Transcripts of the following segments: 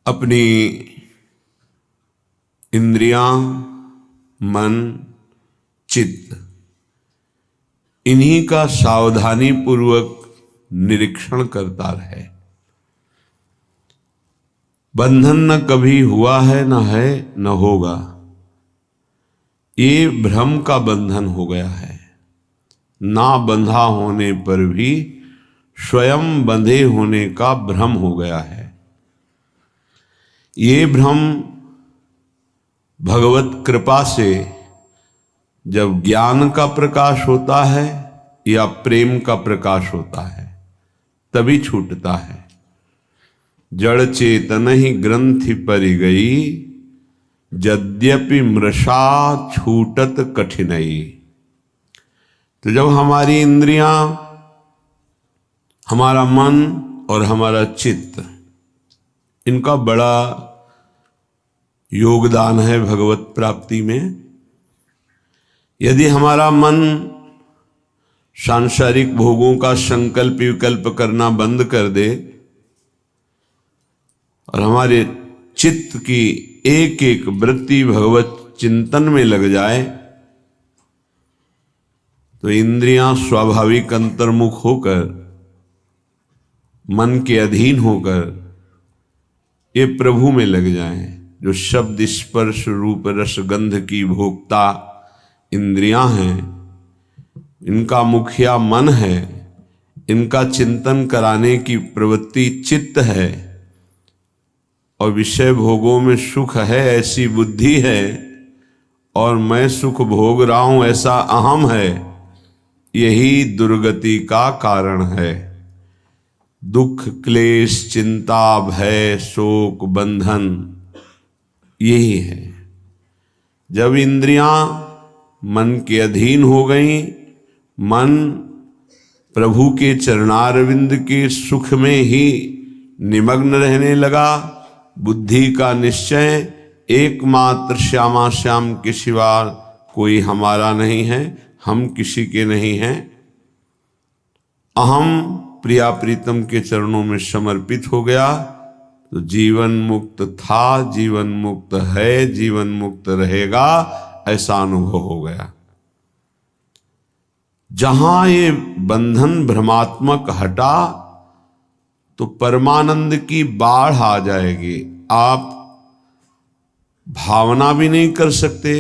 अपनी इंद्रियां, मन, चित्त, इन्हीं का सावधानी पूर्वक निरीक्षण करता रहे। बंधन न कभी हुआ है, न है, न होगा। ये भ्रम का बंधन हो गया है। ना बंधा होने पर भी स्वयं बंधे होने का भ्रम हो गया है। ये भ्रम भगवत कृपा से जब ज्ञान का प्रकाश होता है या प्रेम का प्रकाश होता है तभी छूटता है। जड़ चेतन ही ग्रंथि परि गई, यद्यपि मृषा छूटत कठिनई। तो जब हमारी इंद्रियां, हमारा मन और हमारा चित्त, इनका बड़ा योगदान है भगवत प्राप्ति में। यदि हमारा मन सांसारिक भोगों का संकल्प विकल्प करना बंद कर दे और हमारे चित्त की एक एक वृत्ति भगवत चिंतन में लग जाए तो इंद्रियां स्वाभाविक अंतर्मुख होकर, मन के अधीन होकर ये प्रभु में लग जाएं। जो शब्द, स्पर्श, रूप, रस, गंध की भोक्ता इंद्रियां हैं, इनका मुखिया मन है, इनका चिंतन कराने की प्रवृत्ति चित्त है और विषय भोगों में सुख है ऐसी बुद्धि है और मैं सुख भोग रहा हूं ऐसा अहम है। यही दुर्गति का कारण है। दुख, क्लेश, चिंता, भय, शोक, बंधन यही है। जब इंद्रियां मन के अधीन हो गई, मन प्रभु के चरणारविंद के सुख में ही निमग्न रहने लगा, बुद्धि का निश्चय एकमात्र श्यामा श्याम के सिवा कोई हमारा नहीं है, हम किसी के नहीं हैं, अहम प्रिया प्रीतम के चरणों में समर्पित हो गया तो जीवन मुक्त था, जीवन मुक्त है, जीवन मुक्त रहेगा, ऐसा अनुभव हो गया। जहां ये बंधन भ्रमात्मक हटा तो परमानंद की बाढ़ आ जाएगी। आप भावना भी नहीं कर सकते,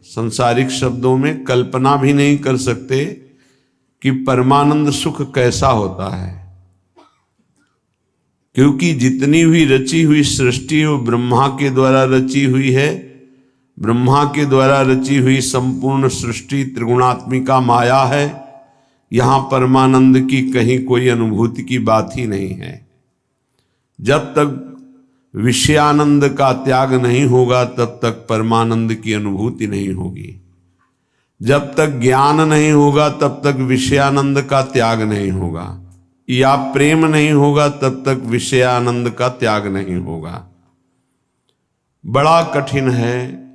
संसारिक शब्दों में कल्पना भी नहीं कर सकते कि परमानंद सुख कैसा होता है, क्योंकि जितनी भी रची हुई सृष्टि वो ब्रह्मा के द्वारा रची हुई है। ब्रह्मा के द्वारा रची हुई संपूर्ण सृष्टि त्रिगुणात्मिका माया है। यहां परमानंद की कहीं कोई अनुभूति की बात ही नहीं है। जब तक विषयानंद का त्याग नहीं होगा तब तक परमानंद की अनुभूति नहीं होगी। जब तक ज्ञान नहीं होगा तब तक विषयानंद का त्याग नहीं होगा, या प्रेम नहीं होगा तब तक विषयानंद का त्याग नहीं होगा। बड़ा कठिन है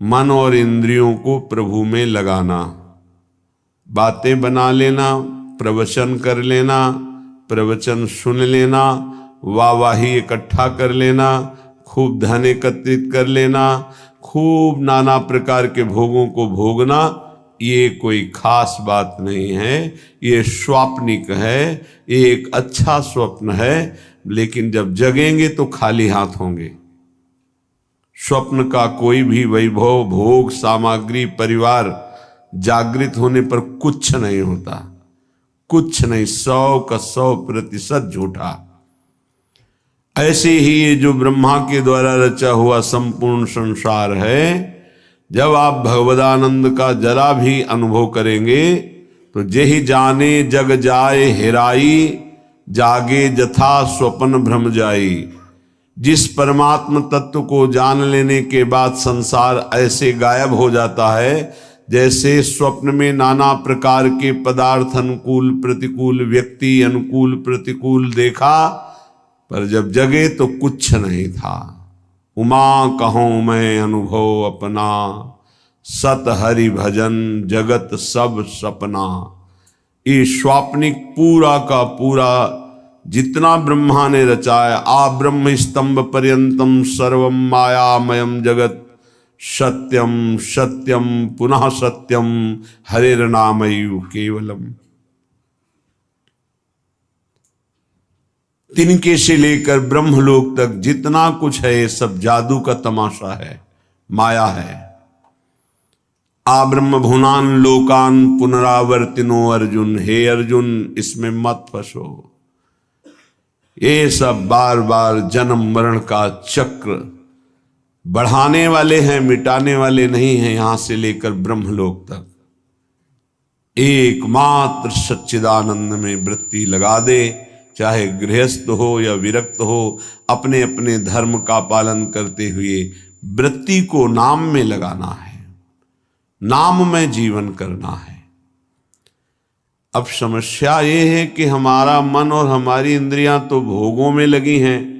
मन और इंद्रियों को प्रभु में लगाना। बातें बना लेना, प्रवचन कर लेना, प्रवचन सुन लेना, वाहवाही इकट्ठा कर लेना, खूब धन एकत्रित कर लेना, खूब नाना प्रकार के भोगों को भोगना, ये कोई खास बात नहीं है। ये स्वाप्निक है, ये एक अच्छा स्वप्न है, लेकिन जब जगेंगे तो खाली हाथ होंगे। स्वप्न का कोई भी वैभव, भोग, सामग्री, परिवार जागृत होने पर कुछ नहीं होता, कुछ नहीं, 100% झूठा। ऐसे ही ये जो ब्रह्मा के द्वारा रचा हुआ संपूर्ण संसार है, जब आप भगवदानंद का जरा भी अनुभव करेंगे तो जेहि जाने जग जाए हेराई, जागे जथा स्वप्न भ्रम जाई। जिस परमात्म तत्व को जान लेने के बाद संसार ऐसे गायब हो जाता है जैसे स्वप्न में नाना प्रकार के पदार्थ, अनुकूल प्रतिकूल, व्यक्ति अनुकूल प्रतिकूल देखा, पर जब जगे तो कुछ नहीं था। उमा कहूँ मैं अनुभव अपना, सत हरि भजन जगत सब सपना। ये स्वाप्निक पूरा का पूरा जितना ब्रह्मा ने रचाया, आ ब्रह्म स्तंभ पर्यंतम सर्वम मायामयम जगत सत्यम सत्यम पुनः सत्यम हरेर्नामयु केवलम। तिनके से लेकर ब्रह्मलोक तक जितना कुछ है ये सब जादू का तमाशा है, माया है। आ ब्रह्म भुवनान लोकान पुनरावर्तिनो अर्जुन, हे अर्जुन इसमें मत फंसो। ये सब बार बार जन्म मरण का चक्र बढ़ाने वाले हैं, मिटाने वाले नहीं हैं। यहां से लेकर ब्रह्मलोक तक एकमात्र सच्चिदानंद में वृत्ति लगा दे, चाहे गृहस्थ हो या विरक्त हो, अपने अपने धर्म का पालन करते हुए वृत्ति को नाम में लगाना है, नाम में जीवन करना है। अब समस्या ये है कि हमारा मन और हमारी इंद्रियां तो भोगों में लगी हैं,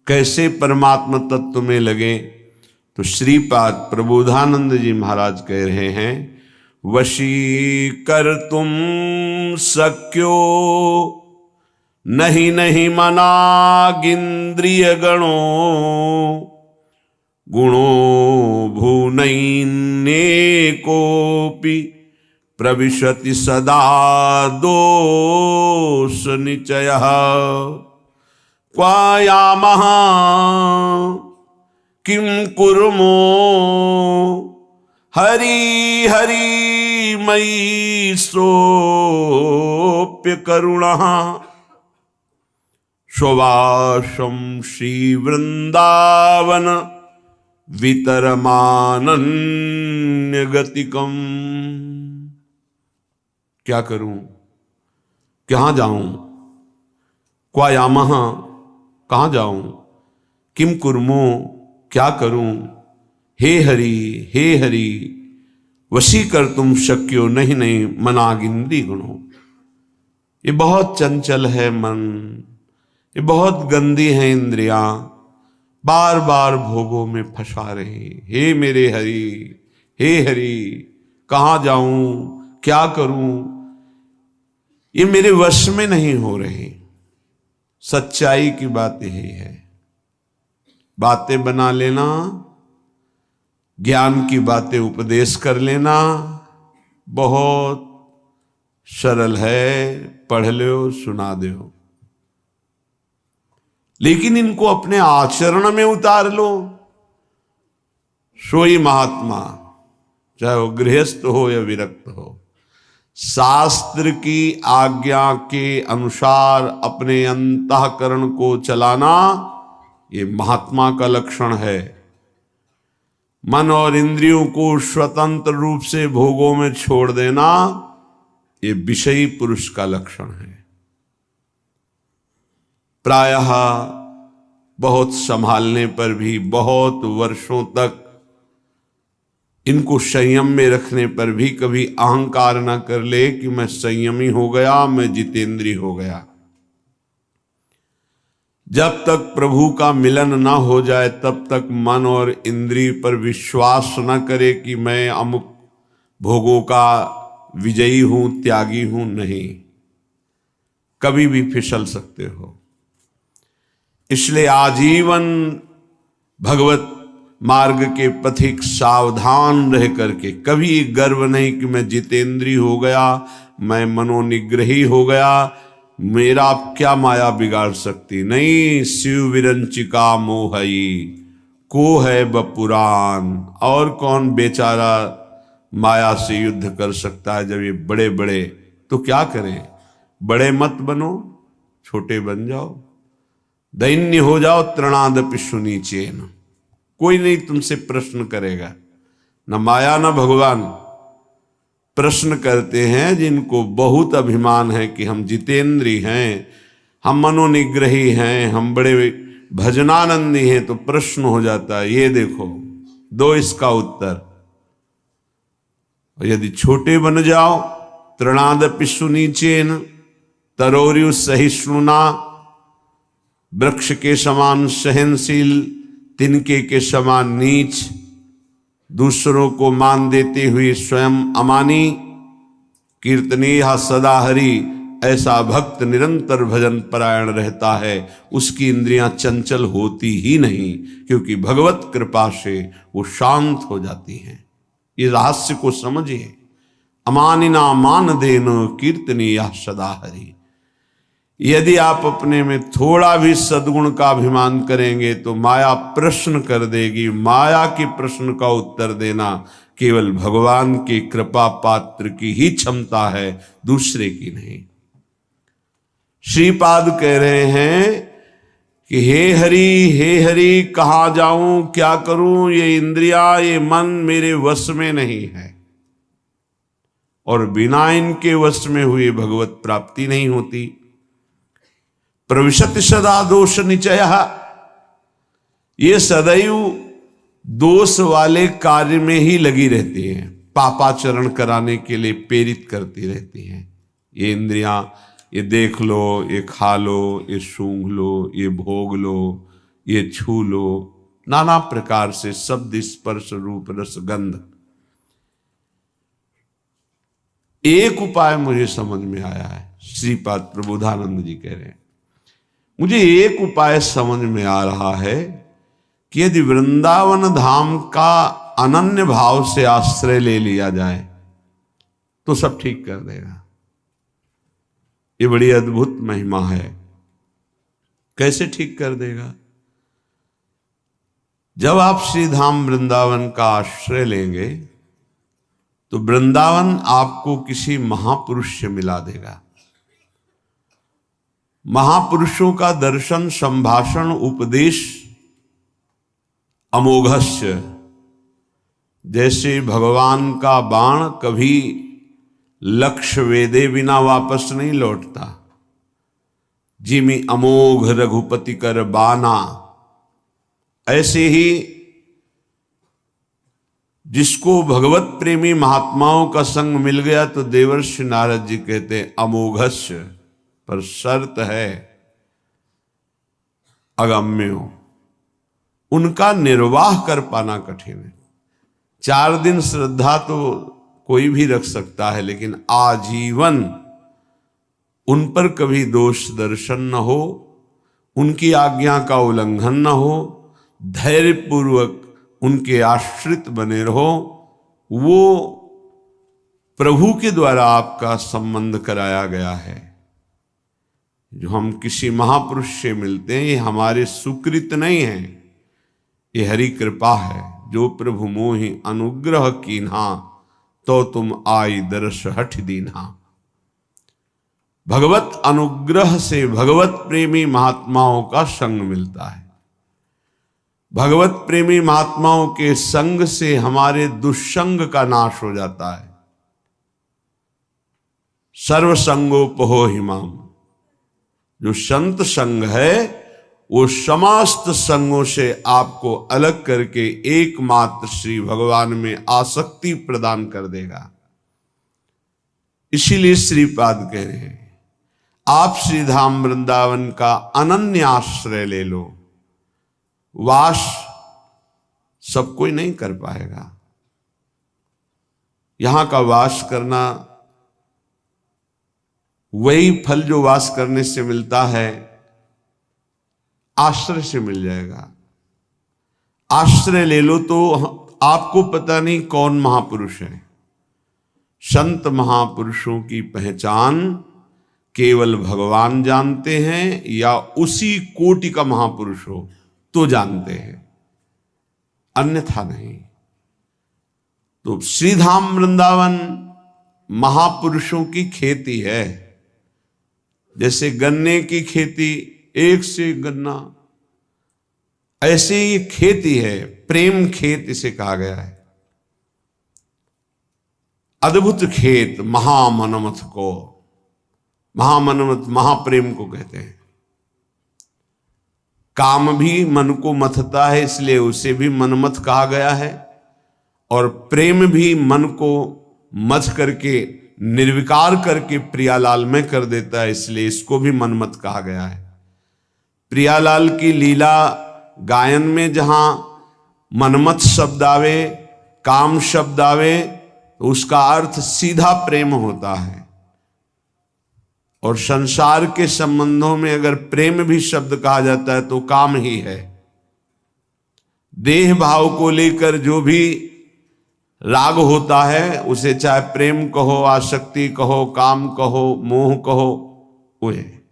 कैसे परमात्मा तत्व में लगे? तो श्रीपाद प्रबोधानंद जी महाराज कह रहे हैं, वशी कर तुम सक्यो नहीं नहीं मनागिंद्रिय गणों, गुणों भुवनैन्येकोऽपि प्रविशति सदा दोष निचयः। क्वायामः किं कुर्मो हरि हरि मयि सोऽप्य करुणः। स्ववासं श्रीवृन्दावन वितरमानन्यगतिकम्। क्या करूं, कहाँ जाऊं? क्वायामः कहाँ जाऊं? किम कुर्मो क्या करूं? हे हरि वशी कर तुम शक्यो नहीं नहीं मनागिंद्री गुणों। ये बहुत चंचल है मन, ये बहुत गंदी है इंद्रियां, बार बार भोगों में फंसा रही। हे मेरे हरि कहाँ जाऊं, क्या करूं? ये मेरे वश में नहीं हो रही। सच्चाई की बात यही है। बातें बना लेना, ज्ञान की बातें उपदेश कर लेना बहुत सरल है, पढ़ लो सुना दो, लेकिन इनको अपने आचरण में उतार लो। सोई महात्मा, चाहे वो गृहस्थ हो या विरक्त हो, शास्त्र की आज्ञा के अनुसार अपने अंतःकरण को चलाना ये महात्मा का लक्षण है। मन और इंद्रियों को स्वतंत्र रूप से भोगों में छोड़ देना ये विषयी पुरुष का लक्षण है। प्रायः बहुत संभालने पर भी, बहुत वर्षों तक इनको संयम में रखने पर भी कभी अहंकार ना कर ले कि मैं संयमी हो गया, मैं जितेंद्री हो गया। जब तक प्रभु का मिलन ना हो जाए तब तक मन और इंद्रिय पर विश्वास न करे कि मैं अमुक भोगों का विजयी हूं, त्यागी हूं। नहीं, कभी भी फिसल सकते हो। इसलिए आजीवन भगवत मार्ग के पथिक सावधान रह करके कभी गर्व नहीं कि मैं जितेंद्री हो गया, मैं मनोनिग्रही हो गया, मेरा क्या माया बिगाड़ सकती। नहीं, शिव विरंचिका मोहई को है बपुरान। और कौन बेचारा माया से युद्ध कर सकता है जब ये बड़े बड़े। तो क्या करें, बड़े मत बनो, छोटे बन जाओ, दैन्य हो जाओ। तृणादपि सुनीचेन, कोई नहीं तुमसे प्रश्न करेगा, न माया न भगवान। प्रश्न करते हैं जिनको बहुत अभिमान है कि हम जितेंद्री हैं, हम मनोनिग्रही हैं, हम बड़े भजनानंदी हैं, तो प्रश्न हो जाता है ये देखो, दो इसका उत्तर। और यदि छोटे बन जाओ, तृणादपि सुनीचेन तरोर्यु सहिष्णुना, वृक्ष के समान सहनशील, तिनके के समान नीच, दूसरों को मान देते हुए स्वयं अमानी, कीर्तनीय सदा हरि, ऐसा भक्त निरंतर भजन परायण रहता है, उसकी इंद्रियां चंचल होती ही नहीं, क्योंकि भगवत कृपा से वो शांत हो जाती हैं। ये रहस्य को समझिए। अमानिना मान देन कीर्तनीय सदा हरि। यदि आप अपने में थोड़ा भी सद्गुण का अभिमान करेंगे तो माया प्रश्न कर देगी। माया के प्रश्न का उत्तर देना केवल भगवान की कृपा पात्र की ही क्षमता है, दूसरे की नहीं। श्रीपाद कह रहे हैं कि हे हरि कहाँ जाऊं, क्या करूं, ये इंद्रिया ये मन मेरे वश में नहीं है, और बिना इनके वश में हुए भगवत प्राप्ति नहीं होती। प्रविशति सदा दोष निचय, ये सदैव दोष वाले कार्य में ही लगी रहती हैं, पापाचरण कराने के लिए प्रेरित करती रहती हैं। ये इंद्रियां, ये देख लो, ये खा लो, ये सूंघ लो, ये भोग लो, ये छू लो, नाना प्रकार से शब्द स्पर्श रूप रस गंध। एक उपाय मुझे समझ में आया है, श्रीपाद प्रबोधानंद जी कह रहे हैं, मुझे एक उपाय समझ में आ रहा है कि यदि वृंदावन धाम का अनन्य भाव से आश्रय ले लिया जाए तो सब ठीक कर देगा। ये बड़ी अद्भुत महिमा है। कैसे ठीक कर देगा? जब आप श्री धाम वृंदावन का आश्रय लेंगे तो वृंदावन आपको किसी महापुरुष से मिला देगा। महापुरुषों का दर्शन, संभाषण, उपदेश अमोघस्य। जैसे भगवान का बाण कभी लक्ष्य वेदे बिना वापस नहीं लौटता, जिमि अमोघ रघुपति कर बाना, ऐसे ही जिसको भगवत प्रेमी महात्माओं का संग मिल गया तो देवर्षि नारद जी कहते हैं अमोघस्य, पर शर्त है अगम्यो, उनका निर्वाह कर पाना कठिन है। 4 दिन श्रद्धा तो कोई भी रख सकता है, लेकिन आजीवन उन पर कभी दोष दर्शन न हो, उनकी आज्ञा का उल्लंघन न हो, धैर्यपूर्वक उनके आश्रित बने रहो, वो प्रभु के द्वारा आपका संबंध कराया गया है। जो हम किसी महापुरुष से मिलते हैं ये हमारे सुकृत नहीं है, ये हरि कृपा है। जो प्रभु मोहि अनुग्रह कीन्हा, तो तुम आई दर्श हठ दीन्हा। भगवत अनुग्रह से भगवत प्रेमी महात्माओं का संग मिलता है। भगवत प्रेमी महात्माओं के संग से हमारे दुष्संग का नाश हो जाता है। सर्वसंगोपहो हिमाम, जो संत संग है वो समस्त संगों से आपको अलग करके एकमात्र श्री भगवान में आसक्ति प्रदान कर देगा। इसीलिए श्रीपाद कह रहे हैं आप श्री धाम वृंदावन का अनन्य आश्रय ले लो। वास सब कोई नहीं कर पाएगा। यहां का वास करना वही फल जो वास करने से मिलता है आश्रय से मिल जाएगा। आश्रय ले लो तो आपको पता नहीं कौन महापुरुष है। संत महापुरुषों की पहचान केवल भगवान जानते हैं, या उसी कोटि का महापुरुष हो तो जानते हैं, अन्यथा नहीं। तो श्रीधाम वृंदावन महापुरुषों की खेती है। जैसे गन्ने की खेती, एक से गन्ना, ऐसे ही खेती है। प्रेम खेत इसे कहा गया है। अद्भुत खेत महामनमथ को, महामनमथ महाप्रेम को कहते हैं। काम भी मन को मथता है, इसलिए उसे भी मनमथ कहा गया है, और प्रेम भी मन को मथ करके निर्विकार करके प्रियालाल में कर देता है, इसलिए इसको भी मनमथ कहा गया है। प्रियालाल की लीला गायन में जहां मनमथ शब्द आवे, काम शब्द आवे, तो उसका अर्थ सीधा प्रेम होता है। और संसार के संबंधों में अगर प्रेम भी शब्द कहा जाता है तो काम ही है। देह भाव को लेकर जो भी राग होता है उसे चाहे प्रेम कहो, आसक्ति कहो, काम कहो, मोह कहो, वो है।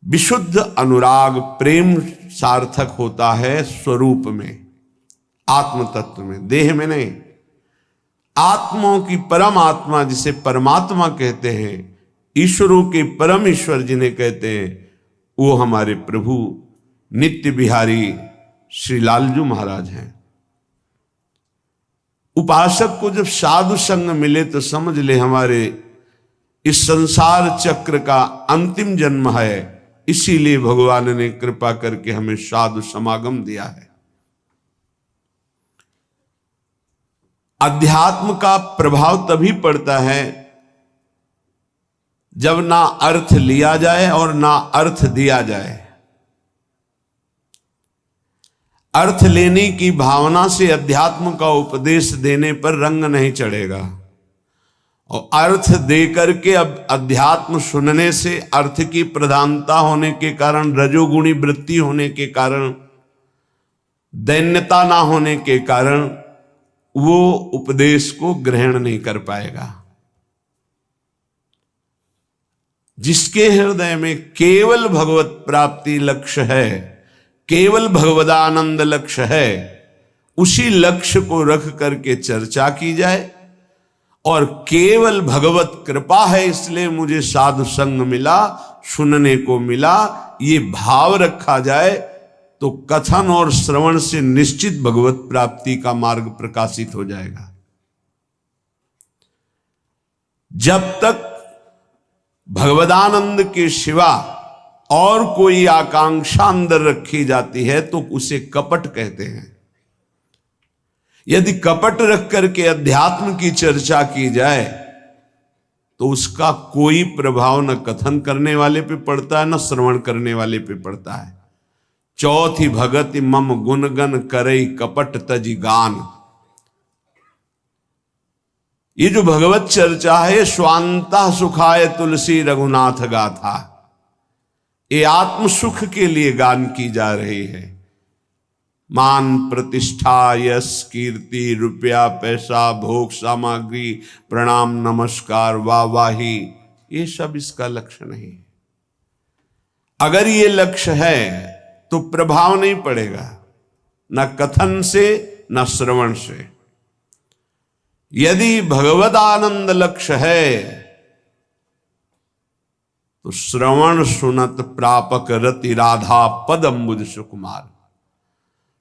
विशुद्ध अनुराग प्रेम सार्थक होता है स्वरूप में, आत्म तत्व में, देह में नहीं। आत्माओं की परम आत्मा जिसे परमात्मा कहते हैं, ईश्वरों के परम ईश्वर जिन्हें कहते हैं, वो हमारे प्रभु नित्य बिहारी श्री लालजू महाराज हैं। उपासक को जब साधु संग मिले तो समझ ले हमारे इस संसार चक्र का अंतिम जन्म है। इसीलिए भगवान ने कृपा करके हमें साधु समागम दिया है। अध्यात्म का प्रभाव तभी पड़ता है जब ना अर्थ लिया जाए और ना अर्थ दिया जाए। अर्थ लेने की भावना से अध्यात्म का उपदेश देने पर रंग नहीं चढ़ेगा, और अर्थ दे करके अब अध्यात्म सुनने से अर्थ की प्रधानता होने के कारण, रजोगुणी वृत्ति होने के कारण, दैन्यता ना होने के कारण वो उपदेश को ग्रहण नहीं कर पाएगा। जिसके हृदय में केवल भगवत प्राप्ति लक्ष्य है, केवल भगवदानंद लक्ष्य है, उसी लक्ष्य को रख करके चर्चा की जाए। और केवल भगवत कृपा है इसलिए मुझे साधु संग मिला, सुनने को मिला, ये भाव रखा जाए तो कथन और श्रवण से निश्चित भगवत प्राप्ति का मार्ग प्रकाशित हो जाएगा। जब तक भगवदानंद के सिवा और कोई आकांक्षा अंदर रखी जाती है तो उसे कपट कहते हैं। यदि कपट रख करके अध्यात्म की चर्चा की जाए तो उसका कोई प्रभाव न कथन करने वाले पे पड़ता है, न श्रवण करने वाले पे पड़ता है। चौथी भगति मम गुणगन करई कपट तजी गान। ये जो भगवत चर्चा है, स्वांता सुखाय तुलसी रघुनाथ गाथा, ये आत्म सुख के लिए गान की जा रही है। मान प्रतिष्ठा, यश, कीर्ति, रुपया, पैसा, भोग सामग्री, प्रणाम, नमस्कार, वाहवाही, ये सब इसका लक्ष्य नहीं है। अगर ये लक्ष्य है तो प्रभाव नहीं पड़ेगा, न कथन से न श्रवण से। यदि भगवद आनंद लक्ष्य है तो श्रवण सुनत प्रापक रति राधा पद अम्बुज सुकुमार।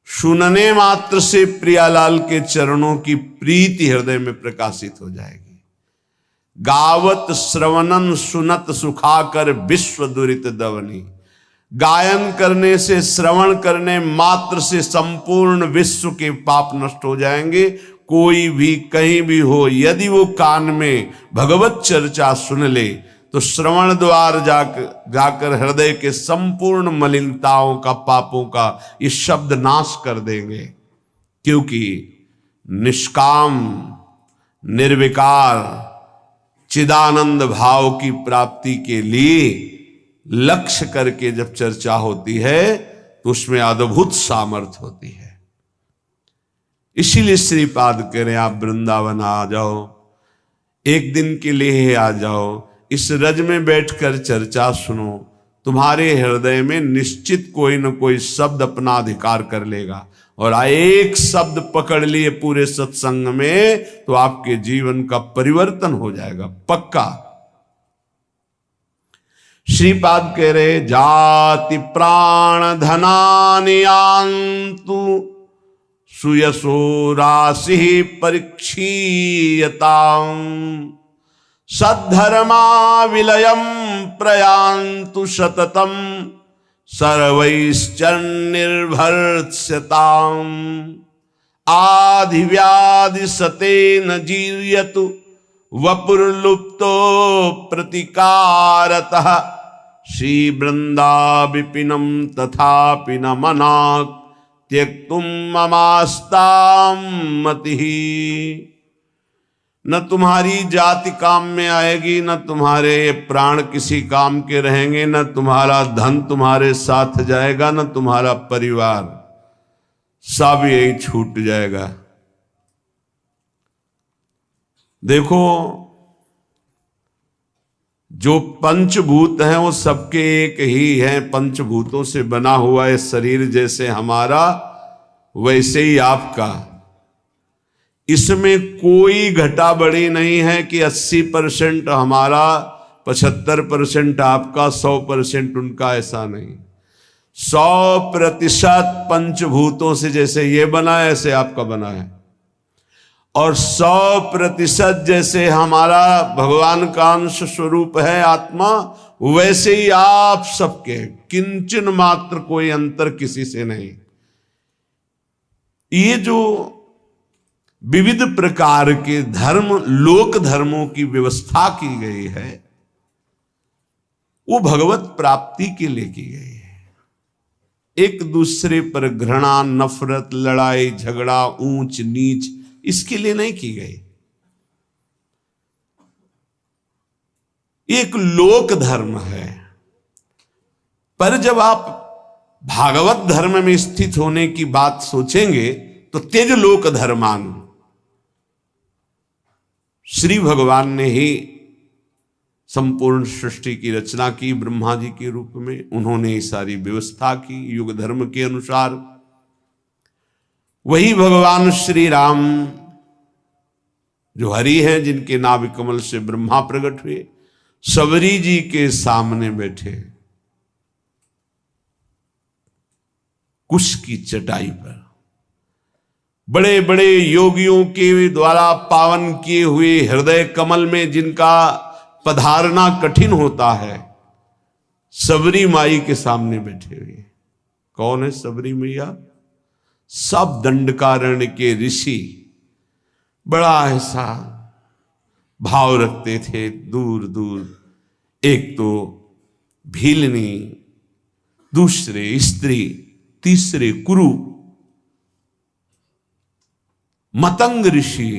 सुनने मात्र से प्रियालाल के चरणों की प्रीति हृदय में प्रकाशित हो जाएगी। गावत श्रवणन सुनत सुखाकर विश्व दुरित दवनी। गायन करने से, श्रवण करने मात्र से संपूर्ण विश्व के पाप नष्ट हो जाएंगे। कोई भी कहीं भी हो, यदि वो कान में भगवत चर्चा सुन ले तो श्रवण द्वार जाकर हृदय के संपूर्ण मलिनताओं का, पापों का ये शब्द नाश कर देंगे। क्योंकि निष्काम, निर्विकार, चिदानंद भाव की प्राप्ति के लिए लक्ष्य करके जब चर्चा होती है तो उसमें अद्भुत सामर्थ्य होती है। इसीलिए श्रीपाद कह रहे आप वृंदावन आ जाओ, एक दिन के लिए आ जाओ, इस रज में बैठकर चर्चा सुनो, तुम्हारे हृदय में निश्चित कोई न कोई शब्द अपना अधिकार कर लेगा। और एक शब्द पकड़ लिए पूरे सत्संग में तो आपके जीवन का परिवर्तन हो जाएगा, पक्का। श्रीपाद कह रहे जाति प्राण धनानियांतु सुयसो राशि परीक्षीयतां सद्धर्मा विलयम प्रयांतु सततम सर्वैश्चर्निर्भर्त्स्यतां आधिव्याधि सतेन जीर्यतु वपुर्लुप्तो प्रतिकारतः श्री वृंदा विपिनम तथापि न मनाक् त्यक्तुम ममास्तां मतिः न तुम्हारी जाति काम में आएगी, न तुम्हारे प्राण किसी काम के रहेंगे, न तुम्हारा धन तुम्हारे साथ जाएगा, न तुम्हारा परिवार, सब यही छूट जाएगा। देखो, जो पंचभूत हैं वो सबके एक ही हैं, पंचभूतों से बना हुआ है शरीर, जैसे हमारा वैसे ही आपका। इसमें कोई घटा बढ़ी नहीं है कि 80% हमारा, 75% आपका, 100% उनका, ऐसा नहीं। 100% पंचभूतों से जैसे ये बना है ऐसे आपका बना है, और 100% जैसे हमारा भगवान का अंश स्वरूप है आत्मा, वैसे ही आप सबके, किंचन मात्र कोई अंतर किसी से नहीं। ये जो विविध प्रकार के धर्म, लोक धर्मों की व्यवस्था की गई है, वो भगवत प्राप्ति के लिए की गई है। एक दूसरे पर घृणा, नफरत, लड़ाई झगड़ा, ऊंच नीच, इसके लिए नहीं की गई। एक लोक धर्म है। पर जब आप भागवत धर्म में स्थित होने की बात सोचेंगे तो तेज लोक धर्मान, श्री भगवान ने ही संपूर्ण सृष्टि की रचना की, ब्रह्मा जी के रूप में उन्होंने ये सारी व्यवस्था की युग धर्म के अनुसार। वही भगवान श्री राम जो हरि हैं, जिनके नाभि कमल से ब्रह्मा प्रकट हुए, सबरी जी के सामने बैठे कुश की चटाई पर, बड़े बड़े योगियों के द्वारा पावन किए हुए हृदय कमल में जिनका पधारना कठिन होता है, सबरी माई के सामने बैठे हुए। कौन है सबरी मैया? सब दंडकारण्य के ऋषि बड़ा ऐसा भाव रखते थे, दूर दूर। एक तो भीलनी, दूसरे स्त्री, तीसरे कुरु, मतंग ऋषि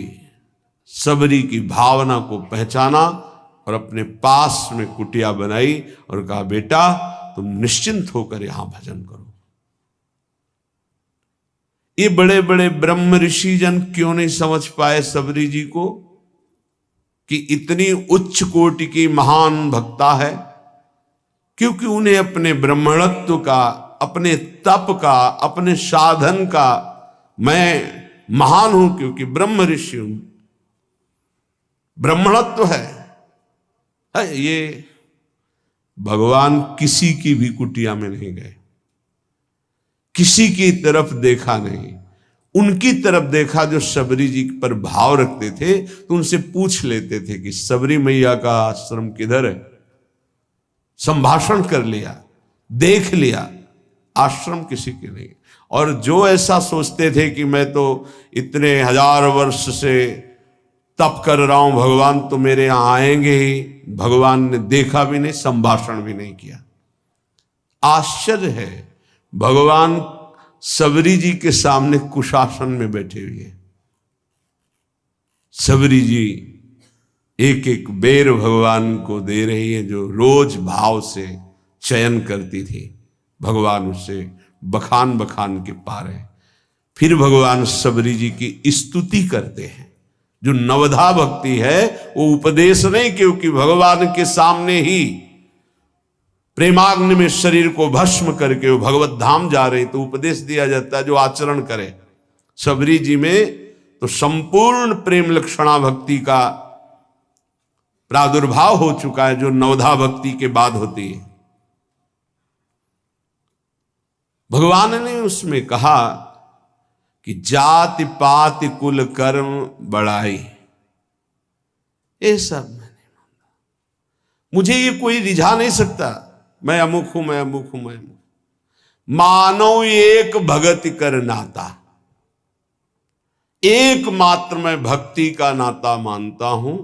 सबरी की भावना को पहचाना और अपने पास में कुटिया बनाई और कहा, बेटा तुम निश्चिंत होकर यहां भजन करो। ये बड़े बड़े ब्रह्म ऋषि जन क्यों नहीं समझ पाए सबरी जी को कि इतनी उच्च कोटि की महान भक्ता है? क्योंकि उन्हें अपने ब्रह्मणत्व का, अपने तप का, अपने साधन का, मैं महान हूं क्योंकि ब्रह्म ऋषि हूं, ब्रह्मणत्व है। ये भगवान किसी की भी कुटिया में नहीं गए, किसी की तरफ देखा नहीं, उनकी तरफ देखा जो सबरी जी पर भाव रखते थे। तो उनसे पूछ लेते थे कि सबरी मैया का आश्रम किधर है। संभाषण कर लिया, देख लिया, आश्रम किसी के नहीं। और जो ऐसा सोचते थे कि मैं तो इतने 1000 वर्ष से तप कर रहा हूं, भगवान तो मेरे यहां आएंगे ही, भगवान ने देखा भी नहीं, संभाषण भी नहीं किया। आश्चर्य है, भगवान सबरी जी के सामने कुशासन में बैठे हुए। सबरी जी एक एक बेर भगवान को दे रही है, जो रोज भाव से चयन करती थी। भगवान उससे बखान बखान के पार है। फिर भगवान सबरी जी की स्तुति करते हैं। जो नवधा भक्ति है वो उपदेश नहीं, क्योंकि भगवान के सामने ही प्रेमाग्नि में शरीर को भस्म करके वो भगवत धाम जा रहे, तो उपदेश दिया जाता है जो आचरण करे। सबरी जी में तो संपूर्ण प्रेम लक्षणा भक्ति का प्रादुर्भाव हो चुका है, जो नवधा भक्ति के बाद होती है। भगवान ने उसमें कहा कि जाति पाति कुल कर्म बढ़ाई, ये सब मैंने माना, मुझे ये कोई रिझा नहीं सकता। मैं अमुक हूं, मैं अमुक हूं, मैं अमुक। मानो एक भगति कर नाता, एकमात्र मैं भक्ति का नाता मानता हूं,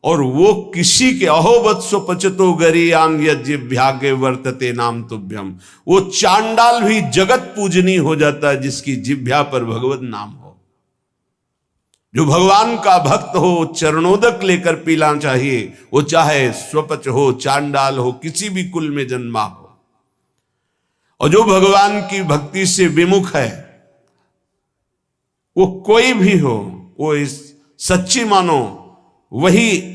और वो किसी के अहोवत्सो पचतो गरीयान यज्ञभ्यागे वर्तते नाम तुभ्यम। वो चांडाल भी जगत पूजनी हो जाता है जिसकी जिभ्या पर भगवत नाम हो। जो भगवान का भक्त हो चरणोदक लेकर पीना चाहिए, वो चाहे स्वपच हो, चांडाल हो, किसी भी कुल में जन्मा हो। और जो भगवान की भक्ति से विमुख है, वो कोई भी हो, वो इस सच्ची मानो वही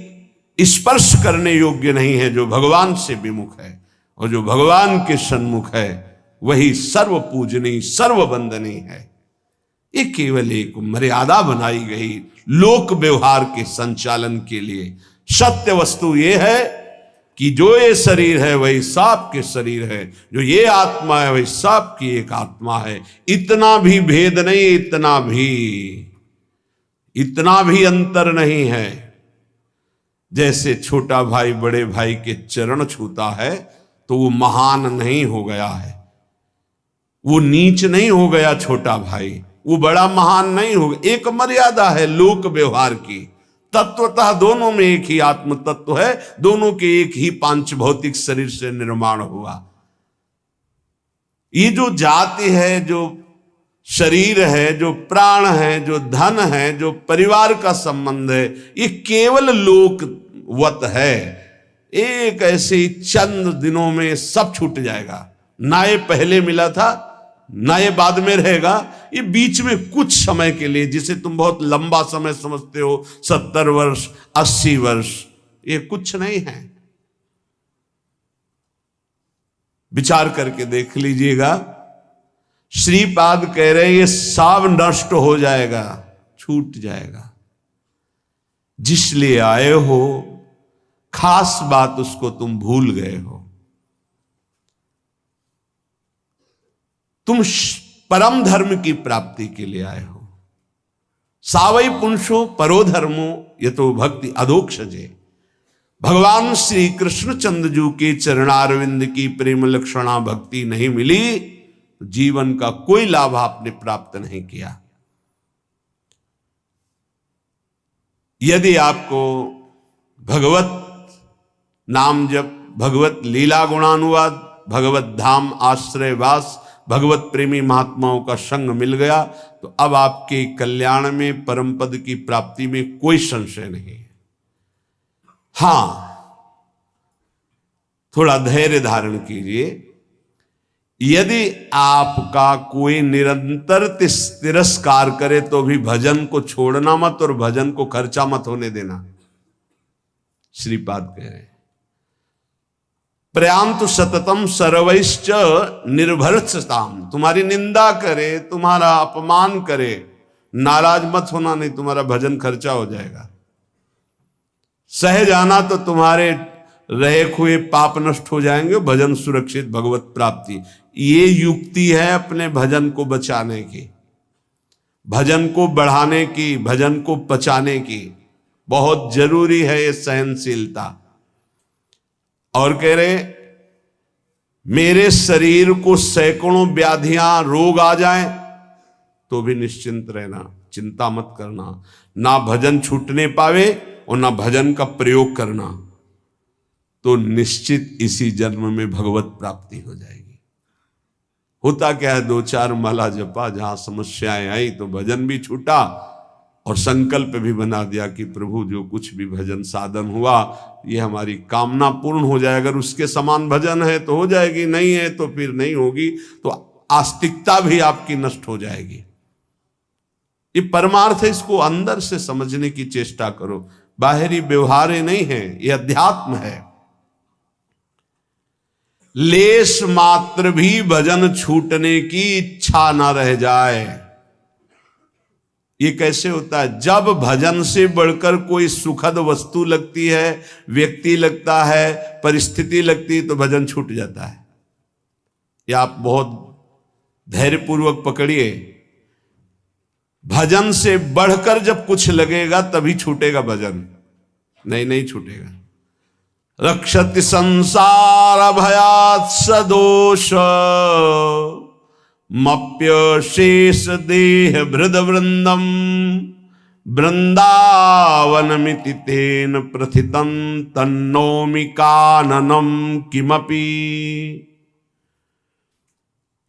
स्पर्श करने योग्य नहीं है जो भगवान से विमुख है। और जो भगवान के सन्मुख है वही सर्व पूजनीय सर्व वंदनीय है। ये केवल एक मर्यादा बनाई गई लोक व्यवहार के संचालन के लिए। सत्य वस्तु ये है कि जो ये शरीर है वही सांप के शरीर है, जो ये आत्मा है वही सांप की एक आत्मा है। इतना भी भेद नहीं, इतना भी अंतर नहीं है। जैसे छोटा भाई बड़े भाई के चरण छूता है तो वो महान नहीं हो गया है, वो नीच नहीं हो गया छोटा भाई, वो बड़ा महान नहीं हो गया। एक मर्यादा है लोक व्यवहार की। तत्वतः दोनों में एक ही आत्म तत्व है, दोनों के एक ही पांच भौतिक शरीर से निर्माण हुआ। ये जो जाति है, जो शरीर है, जो प्राण है, जो धन है, जो परिवार का संबंध है, ये केवल लोकवत है। एक ऐसे ही चंद दिनों में सब छूट जाएगा। ना ये पहले मिला था ना ये बाद में रहेगा, ये बीच में कुछ समय के लिए, जिसे तुम बहुत लंबा समय समझते हो, 70 वर्ष 80 वर्ष, ये कुछ नहीं है। विचार करके देख लीजिएगा। श्रीपाद कह रहे ये सब नष्ट हो जाएगा, छूट जाएगा। जिस लिए आए हो खास बात उसको तुम भूल गए हो। तुम परम धर्म की प्राप्ति के लिए आए हो। सावई पुंसो परो धर्मो यतो भक्ति अधोक्षजे। भगवान श्री कृष्ण चंद्रजू के चरणारविंद की प्रेम लक्षणा भक्ति नहीं मिली तो जीवन का कोई लाभ आपने प्राप्त नहीं किया। यदि आपको भगवत नाम जप, भगवत लीला गुणानुवाद, भगवत धाम आश्रयवास, भगवत प्रेमी महात्माओं का संग मिल गया तो अब आपके कल्याण में, परम पद की प्राप्ति में कोई संशय नहीं है। हां, थोड़ा धैर्य धारण कीजिए। यदि आपका कोई निरंतर तिरस्कार करे तो भी भजन को छोड़ना मत और भजन को खर्चा मत होने देना। श्रीपाद कह रहे हैं प्रयांतु सततम सर्वैश्च निर्भरताम। तुम्हारी निंदा करे, तुम्हारा अपमान करे, नाराज मत होना, नहीं तुम्हारा भजन खर्चा हो जाएगा। सह जाना तो तुम्हारे रहे हुए पाप नष्ट हो जाएंगे, भजन सुरक्षित, भगवत प्राप्ति। ये युक्ति है अपने भजन को बचाने की, भजन को बढ़ाने की, भजन को पचाने की। बहुत जरूरी है ये सहनशीलता। और कह रहे मेरे शरीर को सैकड़ों व्याधियां रोग आ जाएं तो भी निश्चिंत रहना, चिंता मत करना। ना भजन छूटने पावे और ना भजन का प्रयोग करना तो निश्चित इसी जन्म में भगवत प्राप्ति हो जाएगी। होता क्या है, 2-4 माला जपा, जहां समस्याएं आई तो भजन भी छूटा और संकल्प भी बना दिया कि प्रभु जो कुछ भी भजन साधन हुआ ये हमारी कामना पूर्ण हो जाए। अगर उसके समान भजन है तो हो जाएगी, नहीं है तो फिर नहीं होगी, तो आस्तिकता भी आपकी नष्ट हो जाएगी। ये परमार्थ है, इसको अंदर से समझने की चेष्टा करो। बाहरी व्यवहार नहीं है, ये अध्यात्म है। लेश मात्र भी भजन छूटने की इच्छा ना रह जाए। ये कैसे होता है? जब भजन से बढ़कर कोई सुखद वस्तु लगती है, व्यक्ति लगता है, परिस्थिति लगती है तो भजन छूट जाता है। ये आप बहुत धैर्यपूर्वक पकड़िए। भजन से बढ़कर जब कुछ लगेगा तभी छूटेगा भजन, नहीं छूटेगा। रक्षति संसार भयात् सदोष मप्य शेष देह भृद वृंदम वृंदावनमिति तेन प्रथितं तन्नोमि काननम किमपि।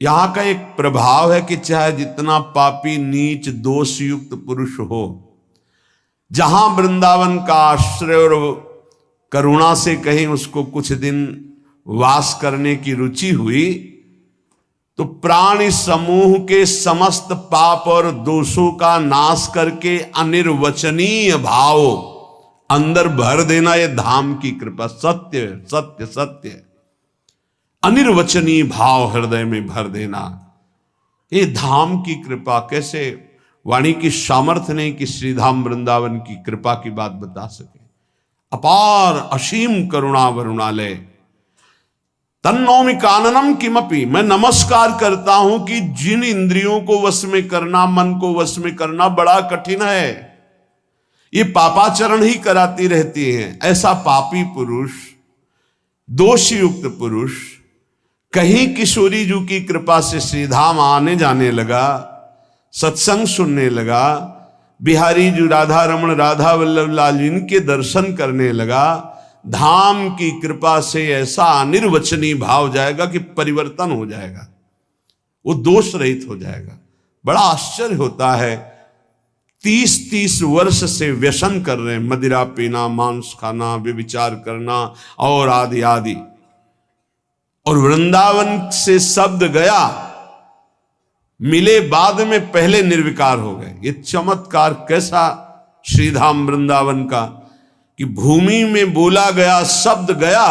यहां का एक प्रभाव है कि चाहे जितना पापी नीच दोषयुक्त पुरुष हो, जहां वृंदावन का आश्रय और करुणा से कहीं उसको कुछ दिन वास करने की रुचि हुई, तो प्राणी समूह के समस्त पाप और दोषों का नाश करके अनिर्वचनीय भाव अंदर भर देना, यह धाम की कृपा। सत्य सत्य सत्य, अनिर्वचनीय भाव हृदय में भर देना, ये धाम की कृपा। कैसे वाणी की सामर्थ्य नहीं कि श्रीधाम वृंदावन की कृपा की बात बता सके। अपार असीम करुणा वरुणालय, तन्नौमि काननम किमपि, मैं नमस्कार करता हूं कि जिन इंद्रियों को वश में करना, मन को वश में करना बड़ा कठिन है, ये पापाचरण ही कराती रहती हैं। ऐसा पापी पुरुष, दोषयुक्त पुरुष कहीं किशोरी जी की कृपा से श्रीधाम आने जाने लगा, सत्संग सुनने लगा, बिहारी जी राधा रमण राधा वल्लभ लाल जी इनके दर्शन करने लगा, धाम की कृपा से ऐसा अनिर्वचनीय भाव जाएगा कि परिवर्तन हो जाएगा, वो दोष रहित हो जाएगा। बड़ा आश्चर्य होता है, 30-30 वर्ष से व्यसन कर रहे हैं, मदिरा पीना, मांस खाना, व्यभिचार करना और आदि आदि, और वृंदावन से शब्द गया, मिले बाद में पहले निर्विकार हो गए। ये चमत्कार कैसा श्रीधाम वृंदावन का, कि भूमि में बोला गया शब्द गया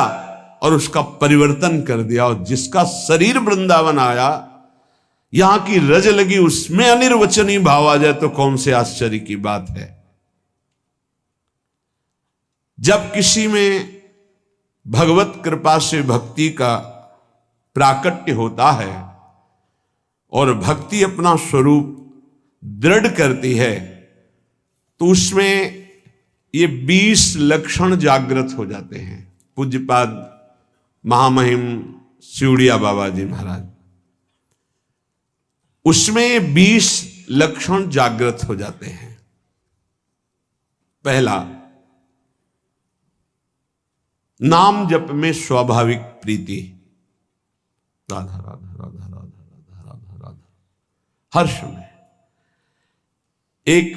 और उसका परिवर्तन कर दिया, और जिसका शरीर वृंदावन आया, यहां की रज लगी, उसमें अनिर्वचनीय भाव आ जाए तो कौन से आश्चर्य की बात है। जब किसी में भगवत कृपा से भक्ति का प्राकट्य होता है और भक्ति अपना स्वरूप दृढ़ करती है, तो उसमें ये 20 लक्षण जागृत हो जाते हैं। पूज्यपाद महामहिम सिउड़िया बाबा जी महाराज, उसमें 20 लक्षण जागृत हो जाते हैं। पहला, नाम जप में स्वाभाविक प्रीति, राधा राधा राधा राधा राधा राधा राधा, हर्ष में एक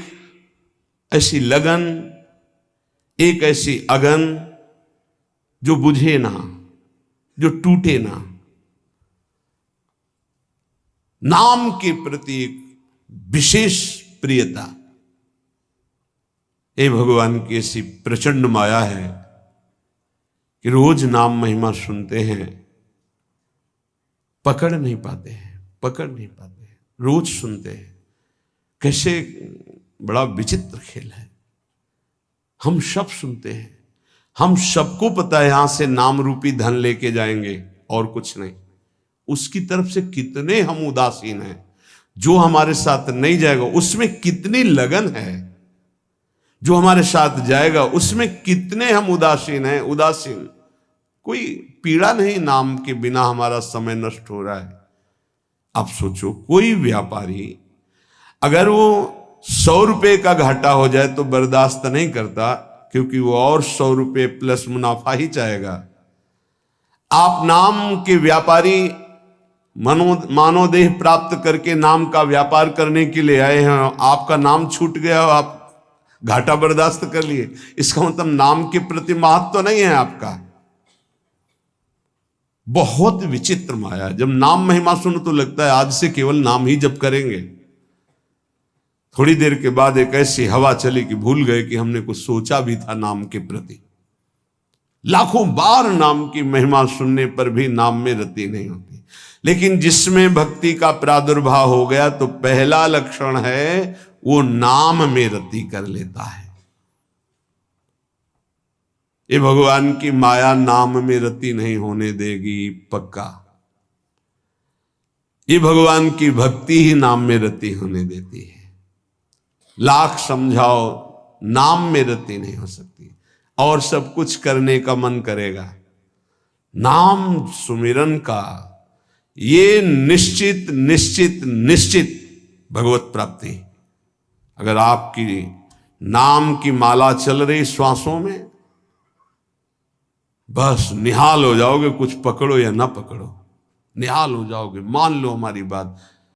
ऐसी लगन, एक ऐसी अगन जो बुझे ना, जो टूटे ना। नाम के प्रति एक विशेष प्रियता। ये भगवान की ऐसी प्रचंड माया है कि रोज नाम महिमा सुनते हैं, पकड़ नहीं पाते हैं, रोज सुनते हैं। कैसे बड़ा विचित्र खेल है। हम सब सुनते हैं, हम सबको पता है यहां से नाम रूपी धन लेके जाएंगे और कुछ नहीं। उसकी तरफ से कितने हम उदासीन हैं। जो हमारे साथ नहीं जाएगा उसमें कितनी लगन है, जो हमारे साथ जाएगा उसमें कितने हम उदासीन हैं। उदासीन, कोई पीड़ा नहीं, नाम के बिना हमारा समय नष्ट हो रहा है। आप सोचो, कोई व्यापारी अगर वो 100 रुपये का घाटा हो जाए तो बर्दाश्त नहीं करता, क्योंकि वो और 100 रुपये प्लस मुनाफा ही चाहेगा। आप नाम के व्यापारी मानव देह प्राप्त करके नाम का व्यापार करने के लिए आए हैं, आपका नाम छूट गया, आप घाटा बर्दाश्त कर लिए, इसका मतलब नाम के प्रति महत्व नहीं है आपका। बहुत विचित्र माया। जब नाम महिमा सुनो तो लगता है आज से केवल नाम ही जप करेंगे। थोड़ी देर के बाद एक ऐसी हवा चली कि भूल गए कि हमने कुछ सोचा भी था नाम के प्रति। लाखों बार नाम की महिमा सुनने पर भी नाम में रति नहीं होती। लेकिन जिसमें भक्ति का प्रादुर्भाव हो गया तो पहला लक्षण है वो नाम में रति कर लेता है। ये भगवान की माया नाम में रति नहीं होने देगी, पक्का। ये भगवान की भक्ति ही नाम में रति होने देती है। लाख समझाओ, नाम में रति नहीं हो सकती। और सब कुछ करने का मन करेगा, नाम सुमिरन का ये निश्चित निश्चित निश्चित भगवत प्राप्ति। अगर आपकी नाम की माला चल रही श्वासों में, बस निहाल हो जाओगे। कुछ पकड़ो या ना पकड़ो, निहाल हो जाओगे। मान लो हमारी बात,